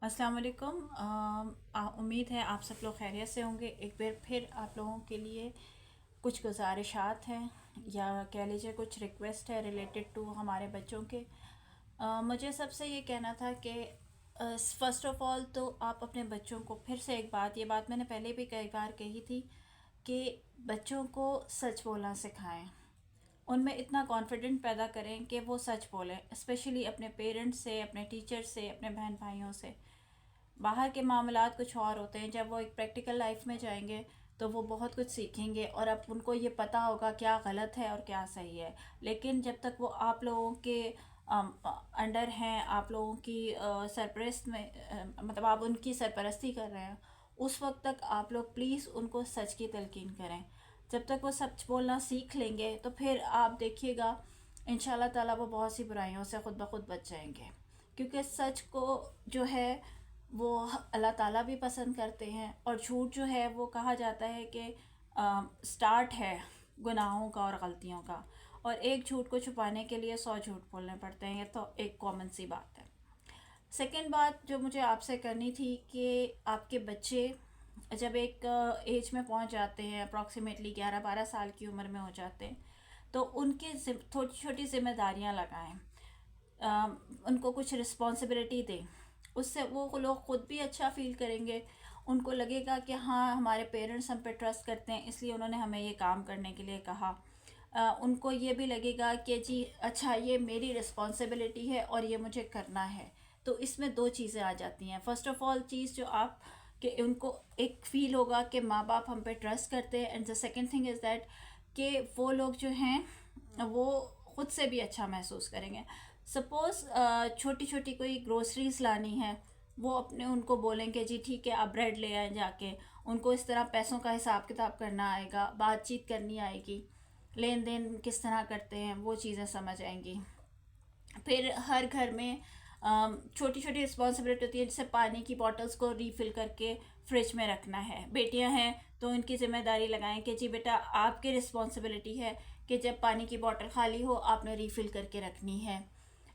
अस्सलाम वालेकुम। उम्मीद है आप सब लोग खैरियत से होंगे। एक बार फिर आप लोगों के लिए कुछ गुजारिशात हैं या कह लीजिए कुछ रिक्वेस्ट है रिलेटेड टू हमारे बच्चों के। मुझे सबसे ये कहना था कि फ़र्स्ट ऑफ़ ऑल तो आप अपने बच्चों को फिर से एक बात, ये बात मैंने पहले भी कई बार कही थी कि बच्चों को सच बोलना सिखाएं। उनमें इतना कॉन्फिडेंट पैदा करें कि वो सच बोलें, स्पेशली अपने पेरेंट्स से, अपने टीचर से, अपने बहन भाइयों से। बाहर के मामलात कुछ और होते हैं, जब वो एक प्रैक्टिकल लाइफ में जाएंगे तो वो बहुत कुछ सीखेंगे और अब उनको ये पता होगा क्या गलत है और क्या सही है। लेकिन जब तक वो आप लोगों के अंडर हैं, आप लोगों की सरपरस्त में मतलब आप उनकी सरपरस्ती कर रहे हैं, उस वक्त तक आप लोग प्लीज़ उनको सच की तलकीन करें। जब तक वो सच बोलना सीख लेंगे तो फिर आप देखिएगा इंशाल्लाह ताला वो बहुत सी बुराइयों से ख़ुद ब खुद बच जाएंगे। क्योंकि सच को जो है वो अल्लाह ताला भी पसंद करते हैं, और झूठ जो है वो कहा जाता है कि स्टार्ट है गुनाहों का और गलतियों का, और एक झूठ को छुपाने के लिए 100 झूठ बोलने पड़ते हैं। ये तो एक कॉमन सी बात है। सेकंड बात जो मुझे आपसे करनी थी कि आपके बच्चे जब एक एज में पहुंच जाते हैं, अप्रॉक्सीमेटली 11-12 साल की उम्र में हो जाते हैं, तो उनके छोटी छोटी जिम्मेदारियां लगाएं, उनको कुछ रिस्पॉन्सिबिलिटी दें। उससे वो लोग ख़ुद भी अच्छा फील करेंगे। उनको लगेगा कि हाँ, हमारे पेरेंट्स हम पे ट्रस्ट करते हैं, इसलिए उन्होंने हमें ये काम करने के लिए कहा। उनको ये भी लगेगा कि जी अच्छा, ये मेरी रिस्पॉन्सिबिलिटी है और ये मुझे करना है। तो इसमें दो चीज़ें आ जाती हैं। फ़र्स्ट ऑफ़ ऑल चीज़ जो आप कि उनको एक फ़ील होगा कि माँ बाप हम पे ट्रस्ट करते हैं, and the second thing is that कि वो लोग जो हैं वो ख़ुद से भी अच्छा महसूस करेंगे। सपोज़ छोटी छोटी कोई ग्रोसरीज लानी है, वो अपने उनको बोलेंगे जी ठीक है आप ब्रेड ले आए जाके। उनको इस तरह पैसों का हिसाब किताब करना आएगा, बातचीत करनी आएगी, लेन देन किस तरह करते हैं वो चीज़ें समझ आएंगी। फिर हर घर में छोटी छोटी रिस्पॉन्सिबिलिटी होती है, जैसे पानी की बॉटल्स को रीफ़िल करके फ्रिज में रखना है। बेटियां हैं तो उनकी ज़िम्मेदारी लगाएं कि जी बेटा आपकी रिस्पॉन्सिबिलिटी है कि जब पानी की बॉटल खाली हो आपने रीफ़िल करके रखनी है।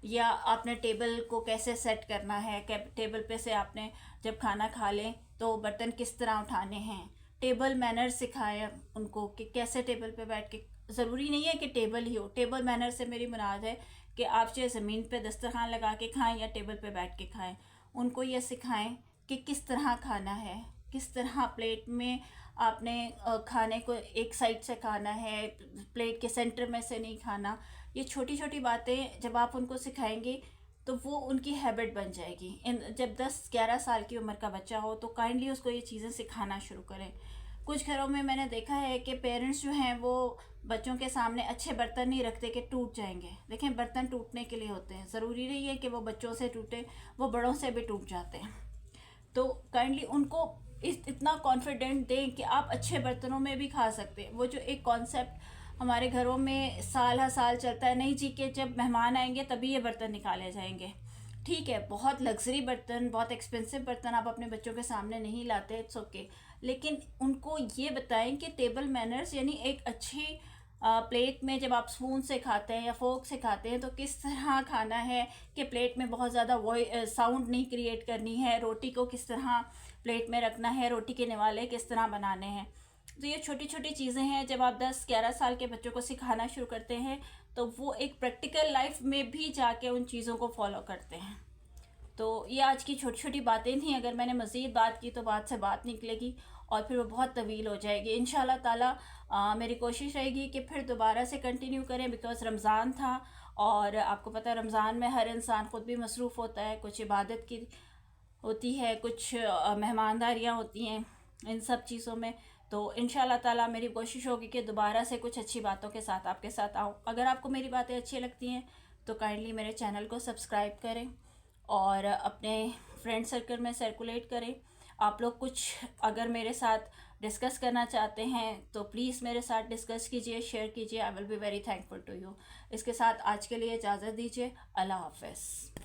या आपने टेबल को कैसे सेट करना है, टेबल पे से आपने जब खाना खा लें तो बर्तन किस तरह उठाने हैं। टेबल मैनर सिखाएं उनको कि कैसे टेबल पे बैठ के, ज़रूरी नहीं है कि टेबल ही हो। टेबल मैनर से मेरी मुराद है कि आप चाहे ज़मीन पे दस्तरखान लगा के खाएं या टेबल पे बैठ के खाएं। उनको ये सिखाएं कि किस तरह खाना है, किस तरह प्लेट में आपने खाने को एक साइड से खाना है, प्लेट के सेंटर में से नहीं खाना। ये छोटी छोटी बातें जब आप उनको सिखाएंगे तो वो उनकी हैबिट बन जाएगी। जब 10-11 साल की उम्र का बच्चा हो तो काइंडली उसको ये चीज़ें सिखाना शुरू करें। कुछ घरों में मैंने देखा है कि पेरेंट्स जो हैं वो बच्चों के सामने अच्छे बर्तन नहीं रखते कि टूट जाएंगे। देखें, बर्तन टूटने के लिए होते हैं, ज़रूरी नहीं है कि वो बच्चों से टूटे, वो बड़ों से भी टूट जाते हैं। तो काइंडली उनको इतना कॉन्फिडेंट दें कि आप अच्छे बर्तनों में भी खा सकते हैं। वो जो एक कॉन्सेप्ट हमारे घरों में साल हर साल चलता है, नहीं जी कि जब मेहमान आएंगे तभी ये बर्तन निकाले जाएंगे। ठीक है, बहुत लग्जरी बर्तन, बहुत एक्सपेंसिव बर्तन आप अपने बच्चों के सामने नहीं लाते, इट्स ओके। लेकिन उनको ये बताएं कि टेबल मैनर्स यानी एक अच्छी प्लेट में जब आप स्पून से खाते हैं या फोक से खाते हैं तो किस तरह खाना है, कि प्लेट में बहुत ज़्यादा साउंड नहीं क्रिएट करनी है, रोटी को किस तरह प्लेट में रखना है, रोटी के निवाले किस तरह बनाने हैं। तो ये छोटी छोटी चीज़ें हैं, जब आप 10-11 साल के बच्चों को सिखाना शुरू करते हैं तो वो एक प्रैक्टिकल लाइफ में भी जाके उन चीज़ों को फॉलो करते हैं। तो ये आज की छोटी छोटी बातें थी। अगर मैंने मज़ीद बात की तो बात से बात निकलेगी और फिर वो बहुत तवील हो जाएगी। इंशाल्लाह ताला मेरी कोशिश रहेगी कि फिर दोबारा से कंटिन्यू करें, बिकॉज़ रमज़ान था और आपको पता है रमज़ान में हर इंसान ख़ुद भी मसरूफ़ होता है, कुछ इबादत की होती है, कुछ मेहमानदारियाँ होती हैं, इन सब चीज़ों में। तो इंशाल्लाह ताला मेरी कोशिश होगी कि दोबारा से कुछ अच्छी बातों के साथ आपके साथ आऊँ। अगर आपको मेरी बातें अच्छी लगती हैं तो काइंडली मेरे चैनल को सब्सक्राइब करें और अपने फ्रेंड सर्कल में सर्कुलेट करें। आप लोग कुछ अगर मेरे साथ डिस्कस करना चाहते हैं तो प्लीज़ मेरे साथ डिस्कस कीजिए, शेयर कीजिए। I will be very thankful to you. इसके साथ आज के लिए इजाज़त दीजिए। अल्लाह हाफ़िज़।